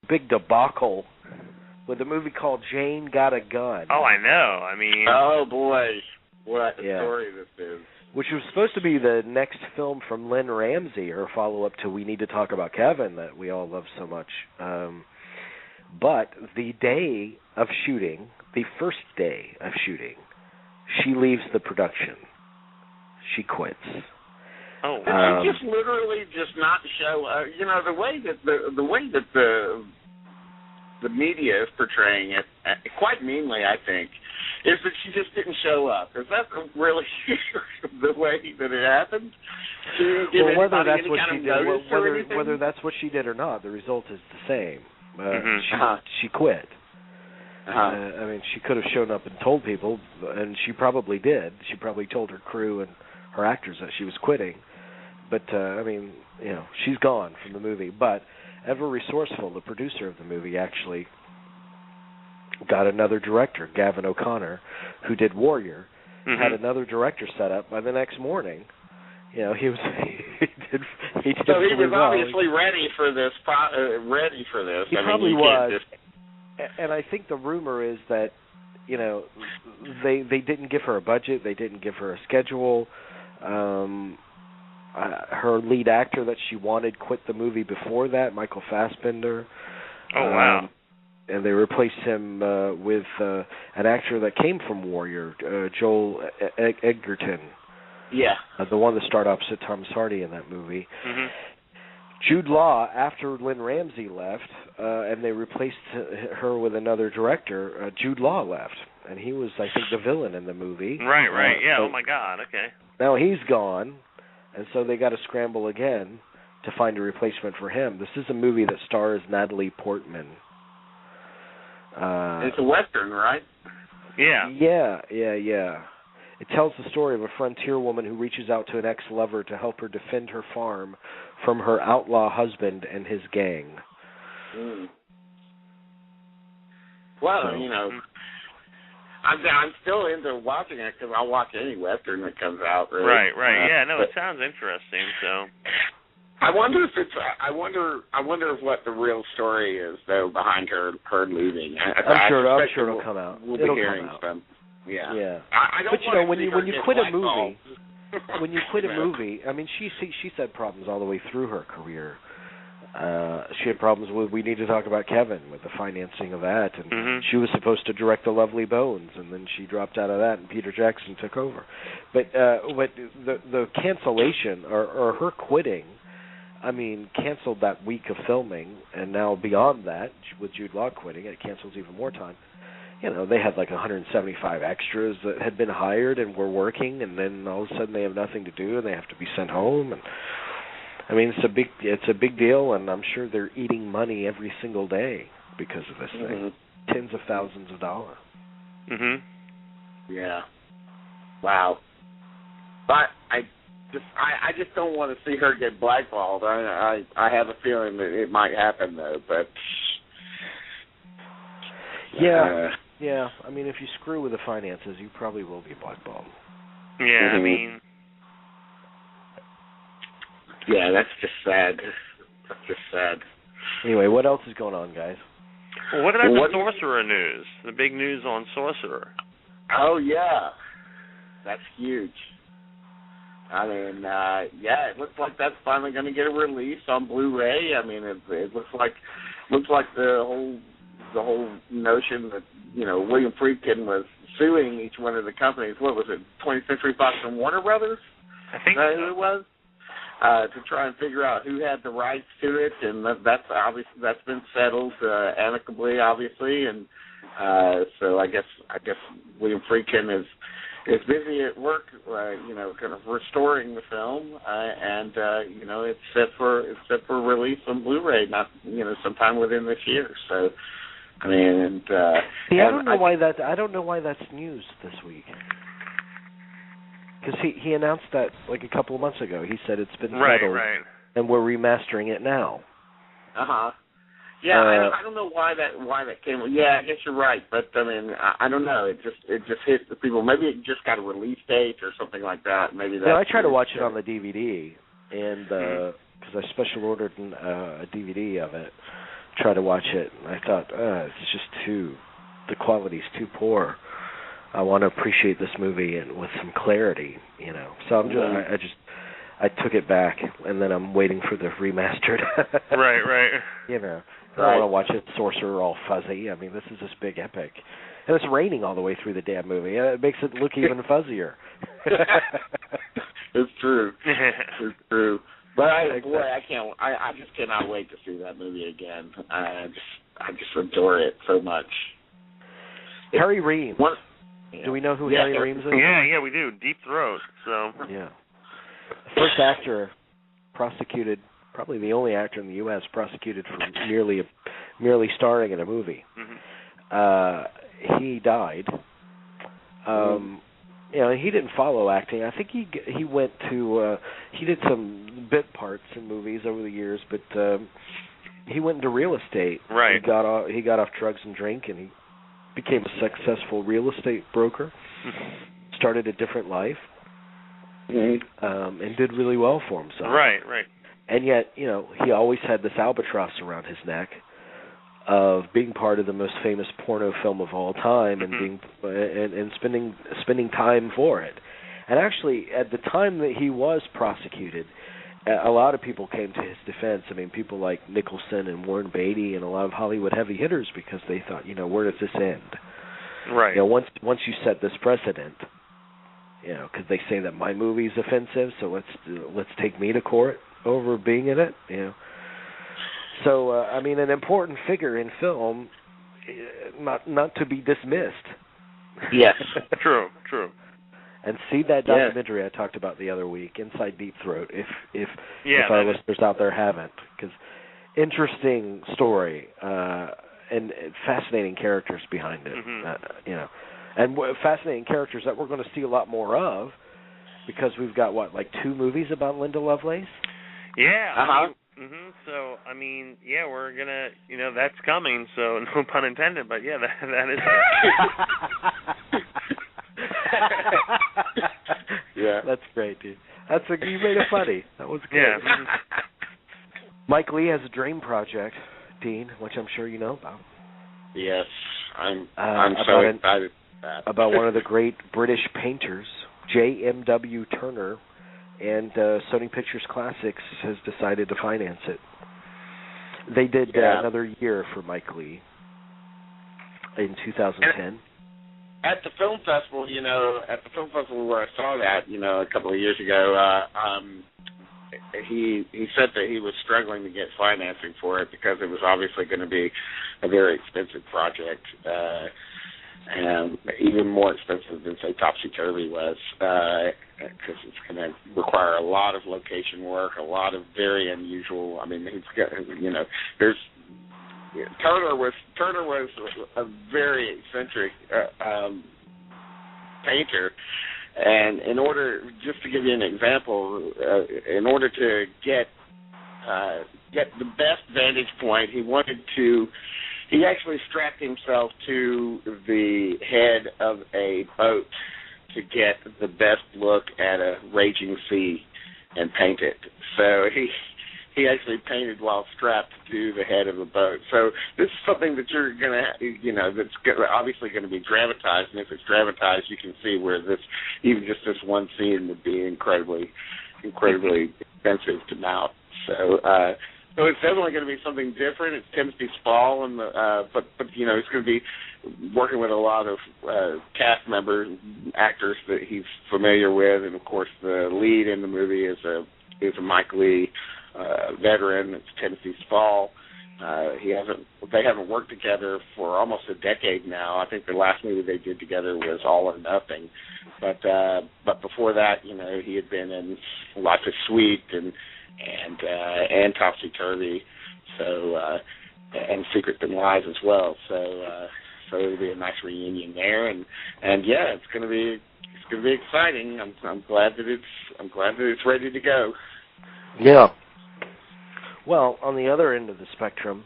big debacle with a movie called Jane Got a Gun. Oh, I know. I mean... Oh, boy. What a story this is. Which was supposed to be the next film from Lynn Ramsey, her follow-up to We Need to Talk About Kevin that we all love so much. But the day of shooting, the first day of shooting, she leaves the production. She quits. Oh, wow. Did she just literally just not show up? You know, the way that the media is portraying it, quite meanly, I think, is that she just didn't show up. Is that really the way that it happened? She didn't give whether anybody that's any what kind she of did, notice or anything? whether that's what she did or not, the result is the same. She quit. I mean, she could have shown up and told people, and she probably did. She probably told her crew and her actors that she was quitting. But, I mean, you know, she's gone from the movie. But Ever Resourceful, the producer of the movie, actually got another director, Gavin O'Connor, who did Warrior, had another director set up by the next morning. You know, he did so he was well. obviously ready for this. He probably was. And I think the rumor is that, you know, they didn't give her a budget, they didn't give her a schedule. Her lead actor that she wanted quit the movie before that, Michael Fassbender. Oh, wow. And they replaced him with an actor that came from Warrior, Joel Edgerton. Yeah. The one that starred opposite Thomas Hardy in that movie. Jude Law, after Lynn Ramsey left, and they replaced her with another director, Jude Law left. And he was, I think, the villain in the movie. Right, yeah, oh my God, okay. Now he's gone, and so they got to scramble again to find a replacement for him. This is a movie that stars Natalie Portman. It's a Western, right? Yeah. Yeah. It tells the story of a frontier woman who reaches out to an ex-lover to help her defend her farm from her outlaw husband and his gang. Well, you know, I'm still into watching it because I'll watch any Western that comes out. Really. Right. Yeah, no, it sounds interesting. So. I wonder if it's. I wonder if what the real story is though behind her leaving. I'm sure it'll come out. We'll be hearing some. Yeah. I don't but you know, when you quit a movie, when you quit a movie, I mean, she had problems all the way through her career. She had problems with We Need to Talk About Kevin, with the financing of that, and she was supposed to direct The Lovely Bones, and then she dropped out of that, and Peter Jackson took over. But the cancellation or her quitting, I mean, canceled that week of filming, and now beyond that, with Jude Law quitting, it cancels even more time. You know, they had like 175 extras that had been hired and were working, and then all of a sudden they have nothing to do, and they have to be sent home. And I mean, it's a big deal, and I'm sure they're eating money every single day because of this thing, tens of thousands of dollars. Yeah. Wow. But I just don't want to see her get blackballed. I have a feeling that it might happen though, but. Yeah, I mean, if you screw with the finances, you probably will be blackballed. Yeah, I mean... Yeah, that's just sad. Anyway, what else is going on, guys? Well, what about the Sorcerer news? The big news on Sorcerer. Oh, yeah. That's huge. I mean, it looks like that's finally going to get a release on Blu-ray. I mean, it looks like the whole notion that, you know, William Friedkin was suing each one of the companies. What was it, 20th Century Fox and Warner Brothers? I think so. Who it was? To try and figure out who had the rights to it, and that's been settled amicably, obviously, and so I guess William Friedkin is busy at work, you know, kind of restoring the film, and you know, it's set for release on Blu-ray, not, you know, sometime within this year. So, I mean, I don't know why that's news this week. Because he announced that like a couple of months ago. He said it's been settled, and we're remastering it now. Yeah, I don't know why that came. Yeah, I guess you're right, but I mean, I don't know. It just hit the people. Maybe it just got a release date or something like that. Maybe that. Yeah, I tried to watch it on the DVD, and because I special ordered a DVD of it, try to watch it, and I thought, it's just the quality's too poor. I want to appreciate this movie and with some clarity, So I took it back, and then I'm waiting for the remastered. Right. I don't want to watch it Sorcerer all fuzzy. I mean, this is this big epic. And it's raining all the way through the damn movie. It makes it look even fuzzier. It's true. It's true. But I just cannot wait to see that movie again. I just adore it so much. Harry Reams. Do we know who Harry Reams is? Yeah, we do. Deep Throat. So. Yeah. The first actor prosecuted, probably the only actor in the U.S. prosecuted for merely starring in a movie. He died. He didn't follow acting. I think he went to he did some bit parts in movies over the years, but he went into real estate. Right. He got off drugs and drink, and he became a successful real estate broker. Started a different life. And did really well for himself. Right. And yet, he always had this albatross around his neck of being part of the most famous porno film of all time and being and spending time for it. And actually, at the time that he was prosecuted, a lot of people came to his defense. I mean, people like Nicholson and Warren Beatty and a lot of Hollywood heavy hitters, because they thought, where does this end? Right. Once you set this precedent, because they say that my movie's offensive, so let's take me to court over being in it. So an important figure in film, not to be dismissed. Yes. True. And see that documentary I talked about the other week, Inside Deep Throat, if our listeners out there haven't, because interesting story and fascinating characters behind it. And fascinating characters that we're going to see a lot more of, because we've got, 2 movies about Linda Lovelace? Yeah. So, we're going to, that's coming, so no pun intended, but yeah, that is Yeah. That's great, dude. You made it funny. That was good. Yeah. Mike Leigh has a dream project, Dean, which I'm sure you know about. Yes, I'm so excited. About one of the great British painters, J.M.W. Turner, and Sony Pictures Classics has decided to finance it. They did another year for Mike Leigh in 2010. At the film festival, where I saw that, a couple of years ago, he said that he was struggling to get financing for it because it was obviously going to be a very expensive project. And even more expensive than, say, Topsy Turvy was, because it's going to require a lot of location work, a lot of very unusual. He's got, Turner was a very eccentric painter, and just to give you an example, in order to get the best vantage point, he actually strapped himself to the head of a boat to get the best look at a raging sea and paint it. So he actually painted while strapped to the head of a boat. So this is something that you're going to, that's obviously going to be dramatized, and if it's dramatized, you can see where even just this one scene would be incredibly expensive to mount. So it's definitely going to be something different. It's Timothy Spall, but he's going to be working with a lot of cast members, actors that he's familiar with, and of course the lead in the movie is a Mike Leigh veteran. It's Timothy Spall. They haven't worked together for almost a decade now. I think the last movie they did together was All or Nothing, but before that, he had been in Life is Sweet and Topsy Turvy, and Secret Than Lies as well. So it'll be a nice reunion there, and it's gonna be exciting. I'm glad that it's ready to go. Yeah. Well, on the other end of the spectrum,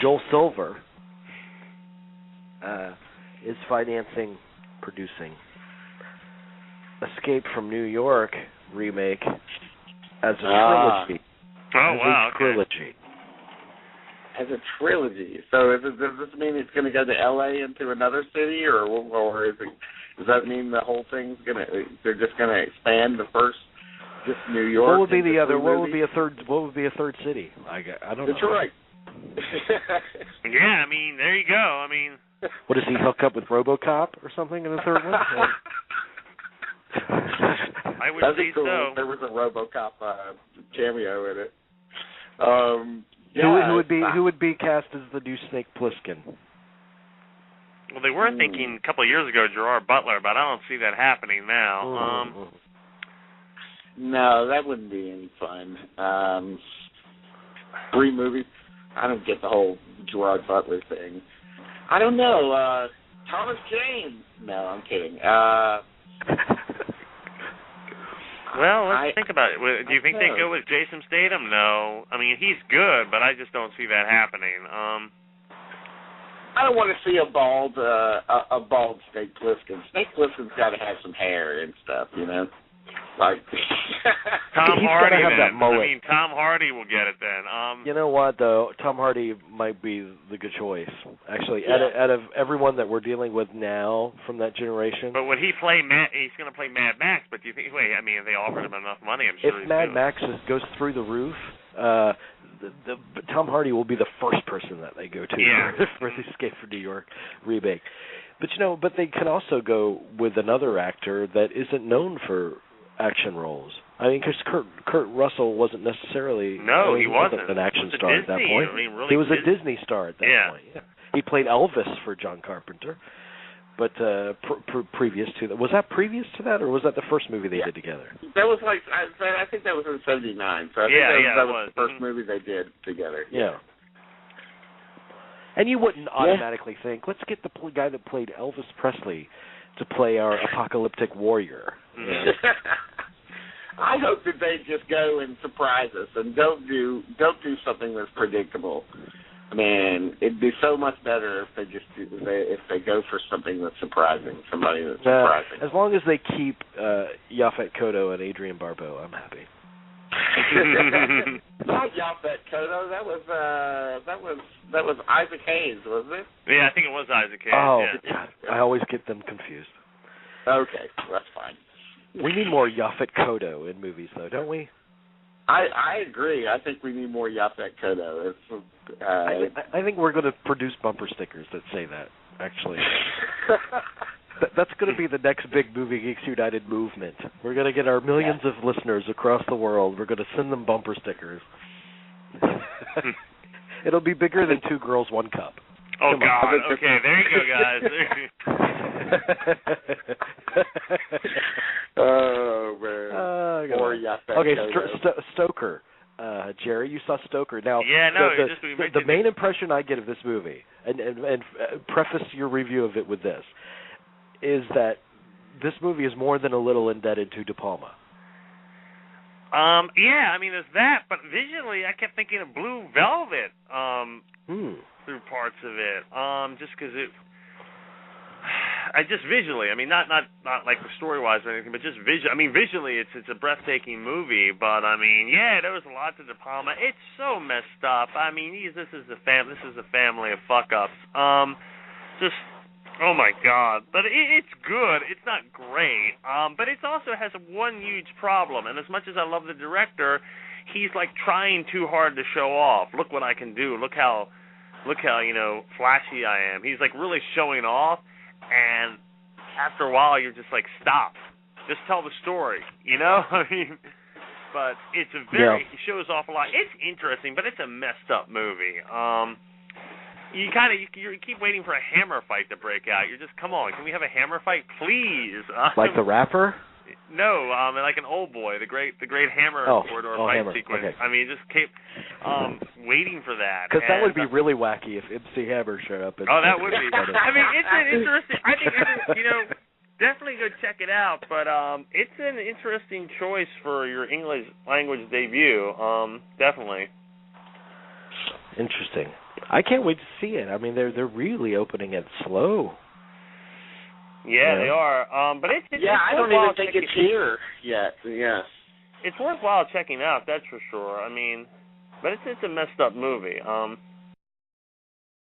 Joel Silver is producing Escape from New York remake as a trilogy. Oh, wow. Trilogy. As a trilogy. So does this mean it's going to go to L.A. into another city, or does that mean the whole thing's they're just going to expand the first, just New York? What would be the other? What would be a third? What would be a third city? I don't know. Detroit. Yeah, I mean, there you go. I mean, what does he hook up with RoboCop or something in the third one? I would That'd say be cool. so. There was a RoboCop cameo in it. Who would be cast as the new Snake Plissken? Well, they were thinking a couple of years ago Gerard Butler, but I don't see that happening now. No, that wouldn't be any fun. 3 movies. I don't get the whole Gerard Butler thing. I don't know. Thomas Jane. No, I'm kidding. Well, let's think about it. Do you think they go with Jason Statham? No. I mean, he's good, but I just don't see that happening. I don't want to see a bald Snake Plissken. Snake Plissken's got to have some hair and stuff, you know. Like Tom Hardy. Have that mullet. I mean, Tom Hardy will get it then. You know what though? Tom Hardy might be the good choice. Actually, out of everyone that we're dealing with now from that generation. But would he play he's going to play Mad Max? But do you think? Wait, I mean, if they offered him enough money, I'm sure. If Mad Max goes through the roof, Tom Hardy will be the first person that they go to for the Escape from New York remake. But but they can also go with another actor that isn't known for action roles. I mean, because Kurt Russell wasn't necessarily. No, he wasn't an action star at that point. I mean, really he was a Disney star at that point. Yeah, he played Elvis for John Carpenter. But previous to that, was that previous to that, or was that the first movie they did together? That was I think that was in '79. So I think that was the first movie they did together. Yeah. And you wouldn't automatically think, let's get the guy that played Elvis Presley to play our apocalyptic warrior. I hope that they just go and surprise us and don't do something that's predictable. I mean, it'd be so much better if they go for something that's surprising, somebody that's surprising. As long as they keep Yaphet Kotto and Adrienne Barbeau, I'm happy. Not Yaphet Kotto. That was Isaac Hayes, wasn't it? Yeah, I think it was Isaac Hayes. Oh, yeah. I always get them confused. Okay, that's fine. We need more Yaphet Kotto in movies, though, don't we? I agree. I think we need more Yaphet Kotto. I think we're going to produce bumper stickers that say that, actually. That's going to be the next big Movie Geeks United movement. We're going to get our millions of listeners across the world. We're going to send them bumper stickers. It'll be bigger than 2 Girls, 1 Cup. Oh, God. Okay, there you go, guys. Oh, man. More Yaphet Okay, Kotto. Stoker. Jerry, you saw Stoker. Now, the main impression I get of this movie, and preface your review of it with this, is that this movie is more than a little indebted to De Palma. Yeah, I mean, there's that, but visually, I kept thinking of Blue Velvet through parts of it, just because visually, I mean, not like story-wise or anything, but just I mean, visually, it's a breathtaking movie, but I mean, there was a lot to De Palma. It's so messed up. I mean, this is a family of fuck-ups. Oh my God! But it's good. It's not great. But it also has one huge problem. And as much as I love the director, he's like trying too hard to show off. Look what I can do. Look how flashy I am. He's like really showing off. And after a while, you're just like, stop. Just tell the story. I mean, but it's he shows off a lot. It's interesting, but it's a messed up movie. You keep waiting for a hammer fight to break out. You're just, come on, can we have a hammer fight, please? Like the rapper? No, like an old boy, the great hammer corridor fight sequence. Okay. I mean, just keep waiting for that. Because that would be really wacky if MC Hammer showed up. That would be. I mean, it's an interesting. I think definitely go check it out. But it's an interesting choice for your English language debut. Definitely. Interesting. I can't wait to see it. I mean, they're really opening it slow. Yeah, they are. But it's I don't even think it's here yet. Yeah. It's worthwhile checking out. That's for sure. I mean, but it's a messed up movie.